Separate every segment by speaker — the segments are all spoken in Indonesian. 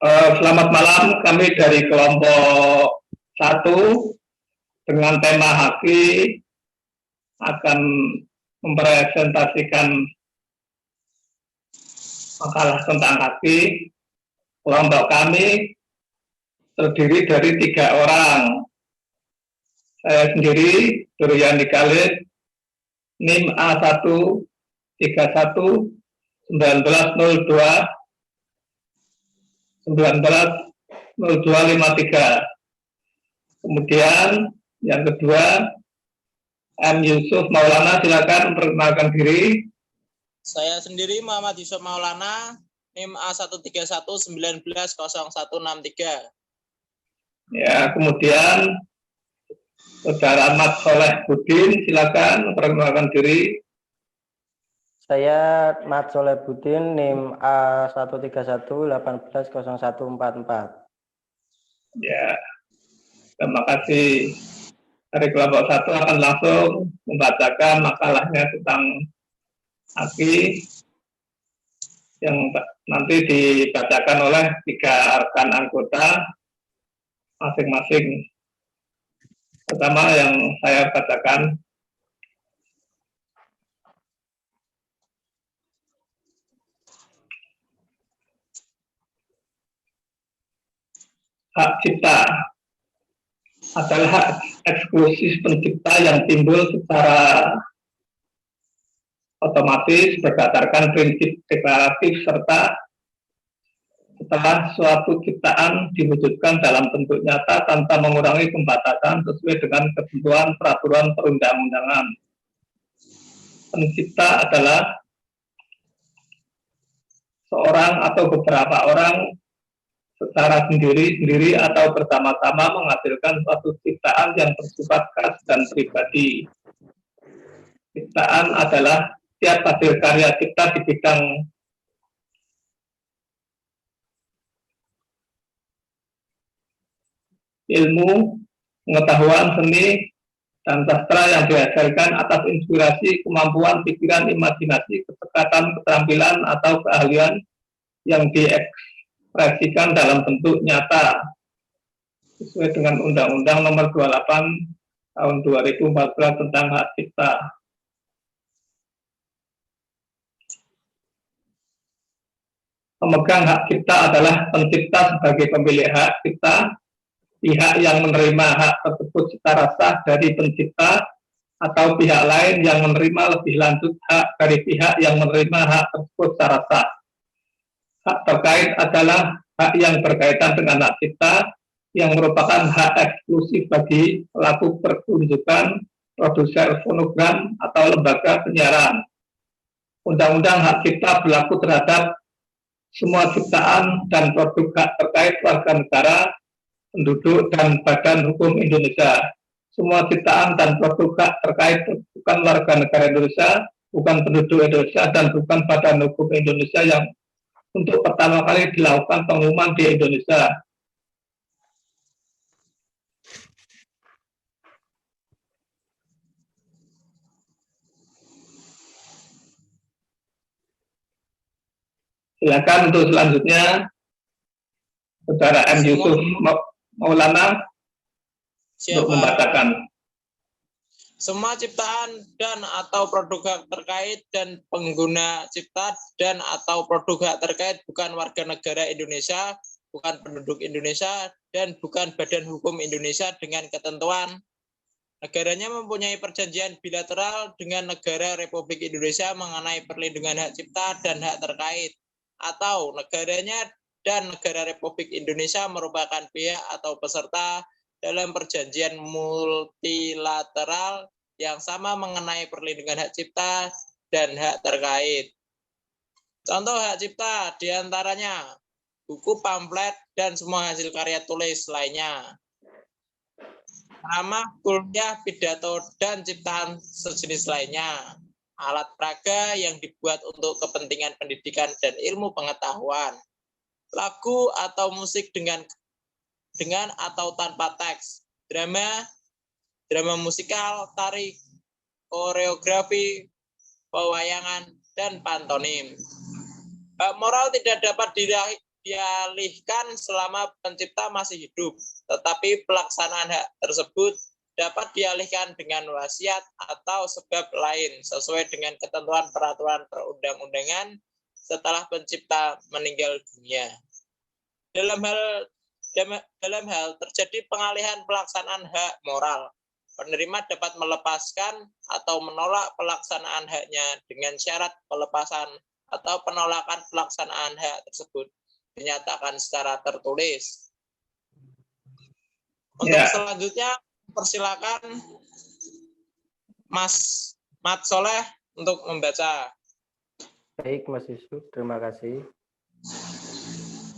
Speaker 1: Selamat malam, kami dari kelompok 1 dengan tema Haki akan mempresentasikan makalah tentang Haki. Kelompok kami terdiri dari 3 orang. Saya sendiri, Duryani Khalid, NIM A1 31 1902 190253. Kemudian yang kedua, M. Yusuf Maulana, silakan memperkenalkan diri.
Speaker 2: Saya sendiri Muhammad Yusuf Maulana, NIM A131190163.
Speaker 1: Ya, kemudian Saudara Ahmad Soleh Budin, silakan memperkenalkan diri.
Speaker 3: Saya Mat Soleh Budin, NIM A131180144.
Speaker 1: Ya, terima kasih. Dari kelompok 1 akan langsung membacakan makalahnya tentang Haki yang nanti dibacakan oleh 3 rekan anggota masing-masing. Pertama yang saya bacakan. Hak cipta adalah hak eksklusif pencipta yang timbul secara otomatis berdasarkan prinsip deklaratif serta setelah suatu ciptaan diwujudkan dalam bentuk nyata tanpa mengurangi pembatasan sesuai dengan ketentuan peraturan perundang-undangan. Pencipta adalah seorang atau beberapa orang secara sendiri-sendiri atau bersama-sama menghasilkan suatu ciptaan yang bersifat khas dan pribadi. Ciptaan adalah setiap hasil karya cipta di bidang ilmu, pengetahuan, seni, dan sastra yang dihasilkan atas inspirasi, kemampuan, pikiran, imajinasi, kecepatan, keterampilan, atau keahlian yang diekspresikan dalam bentuk nyata sesuai dengan Undang-Undang Nomor 28 Tahun 2014 tentang Hak Cipta. Pemegang hak cipta adalah pencipta sebagai pemilik hak cipta, pihak yang menerima hak tersebut secara sah dari pencipta, atau pihak lain yang menerima lebih lanjut hak dari pihak yang menerima hak tersebut secara sah. Hak terkait adalah hak yang berkaitan dengan hak cipta yang merupakan hak eksklusif bagi pelaku pertunjukan, produser fonogram, atau lembaga penyiaran. Undang-undang hak cipta berlaku terhadap semua ciptaan dan produk hak terkait warga negara, penduduk, dan badan hukum Indonesia. Semua ciptaan dan produk hak terkait bukan warga negara Indonesia, bukan penduduk Indonesia, dan bukan badan hukum Indonesia yang untuk pertama kali dilakukan pengumuman di Indonesia. Silakan untuk selanjutnya, Saudara M. Yusuf Maulana untuk membacakan.
Speaker 2: Semua ciptaan dan atau produk hak terkait dan pengguna cipta dan atau produk hak terkait bukan warga negara Indonesia, bukan penduduk Indonesia, dan bukan badan hukum Indonesia dengan ketentuan negaranya mempunyai perjanjian bilateral dengan negara Republik Indonesia mengenai perlindungan hak cipta dan hak terkait, atau negaranya dan negara Republik Indonesia merupakan pihak atau peserta dalam perjanjian multilateral yang sama mengenai perlindungan hak cipta dan hak terkait. Contoh hak cipta diantaranya buku, pamflet, dan semua hasil karya tulis lainnya. Nama, kuliah, pidato, dan ciptaan sejenis lainnya. Alat peraga yang dibuat untuk kepentingan pendidikan dan ilmu pengetahuan. Lagu atau musik dengan atau tanpa teks, drama musikal, tari, koreografi, pewayangan, dan pantomim. Hak moral tidak dapat dialihkan selama pencipta masih hidup, tetapi pelaksanaan hak tersebut dapat dialihkan dengan wasiat atau sebab lain sesuai dengan ketentuan peraturan perundang-undangan setelah pencipta meninggal dunia. Dalam hal terjadi pengalihan pelaksanaan hak moral, penerima dapat melepaskan atau menolak pelaksanaan haknya dengan syarat pelepasan atau penolakan pelaksanaan hak tersebut dinyatakan secara tertulis. Untuk selanjutnya, persilakan Mas Mat Soleh untuk membaca.
Speaker 3: Baik, Mas Yusuf, terima kasih.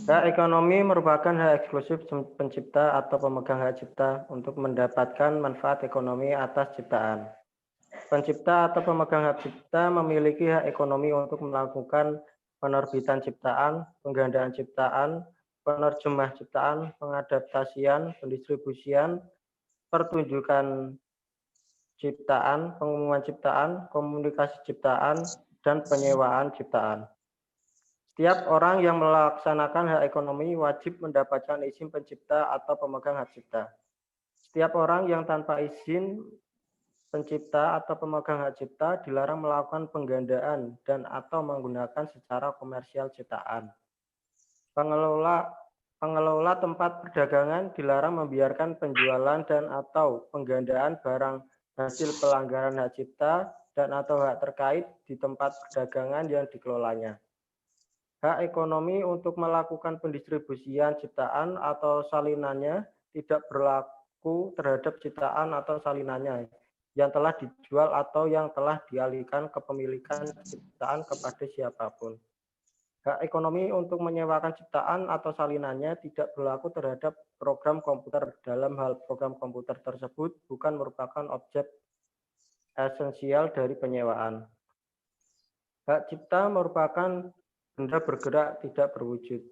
Speaker 3: Hak ekonomi merupakan hak eksklusif pencipta atau pemegang hak cipta untuk mendapatkan manfaat ekonomi atas ciptaan. Pencipta atau pemegang hak cipta memiliki hak ekonomi untuk melakukan penerbitan ciptaan, penggandaan ciptaan, penerjemah ciptaan, pengadaptasian, pendistribusian, pertunjukan ciptaan, pengumuman ciptaan, komunikasi ciptaan, dan penyewaan ciptaan. Setiap orang yang melaksanakan hak ekonomi wajib mendapatkan izin pencipta atau pemegang hak cipta. Setiap orang yang tanpa izin pencipta atau pemegang hak cipta dilarang melakukan penggandaan dan atau menggunakan secara komersial ciptaan. Pengelola tempat perdagangan dilarang membiarkan penjualan dan atau penggandaan barang hasil pelanggaran hak cipta dan atau hak terkait di tempat perdagangan yang dikelolanya. Hak ekonomi untuk melakukan pendistribusian ciptaan atau salinannya tidak berlaku terhadap ciptaan atau salinannya yang telah dijual atau yang telah dialihkan kepemilikan ciptaan kepada siapapun. Hak ekonomi untuk menyewakan ciptaan atau salinannya tidak berlaku terhadap program komputer. Dalam hal program komputer tersebut bukan merupakan objek esensial dari penyewaan. Hak cipta merupakan benda bergerak tidak berwujud.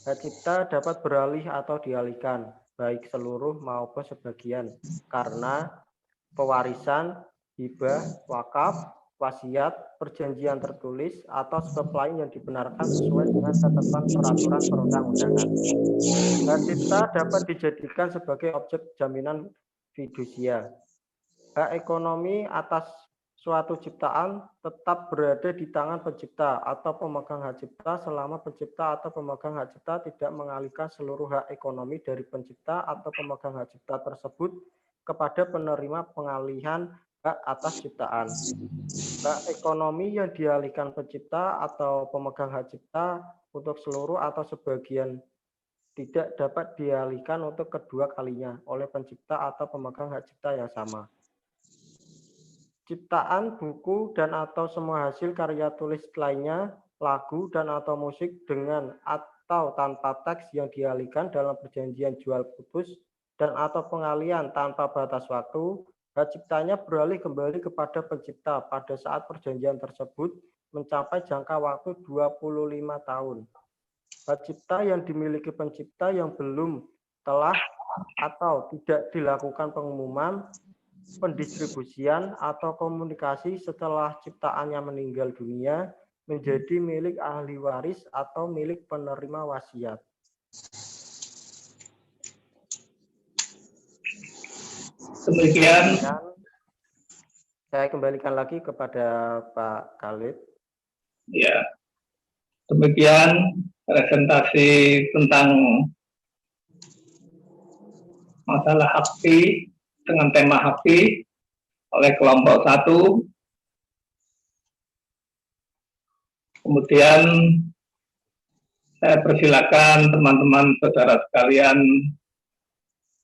Speaker 3: Hak cipta dapat beralih atau dialihkan, baik seluruh maupun sebagian, karena pewarisan, hibah, wakaf, wasiat, perjanjian tertulis, atau sebab lain yang dibenarkan sesuai dengan ketentuan peraturan perundang-undangan. Hak cipta dapat dijadikan sebagai objek jaminan fidusia. Hak ekonomi atas suatu ciptaan tetap berada di tangan pencipta atau pemegang hak cipta selama pencipta atau pemegang hak cipta tidak mengalihkan seluruh hak ekonomi dari pencipta atau pemegang hak cipta tersebut kepada penerima pengalihan hak atas ciptaan. Hak ekonomi yang dialihkan pencipta atau pemegang hak cipta untuk seluruh atau sebagian tidak dapat dialihkan untuk kedua kalinya oleh pencipta atau pemegang hak cipta yang sama. Ciptaan, buku, dan atau semua hasil karya tulis lainnya, lagu, dan atau musik dengan atau tanpa teks yang dialihkan dalam perjanjian jual putus dan atau pengalihan tanpa batas waktu, hak ciptanya beralih kembali kepada pencipta pada saat perjanjian tersebut mencapai jangka waktu 25 tahun. Hak cipta yang dimiliki pencipta yang belum telah atau tidak dilakukan pengumuman, pendistribusian atau komunikasi setelah ciptaannya meninggal dunia menjadi milik ahli waris atau milik penerima wasiat.
Speaker 1: Demikian.
Speaker 3: Saya kembalikan lagi kepada Pak Khalid.
Speaker 1: Ya, demikian presentasi tentang masalah hakki dengan tema hakki oleh kelompok 1. Kemudian saya persilakan teman-teman saudara sekalian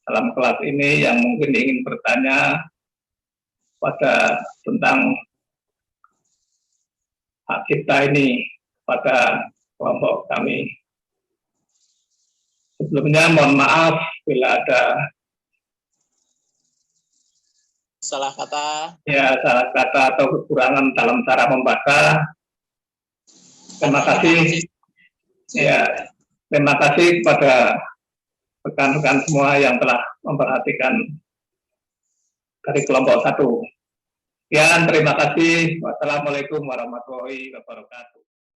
Speaker 1: dalam kelas ini yang mungkin ingin bertanya pada tentang hak cipta ini pada kelompok kami. Sebelumnya mohon maaf bila ada
Speaker 2: salah kata
Speaker 1: atau kekurangan dalam cara membaca. Terima kasih. Ya, terima kasih kepada rekan-rekan semua yang telah memperhatikan dari kelompok 1. Sekian, terima kasih. Wassalamualaikum warahmatullahi wabarakatuh.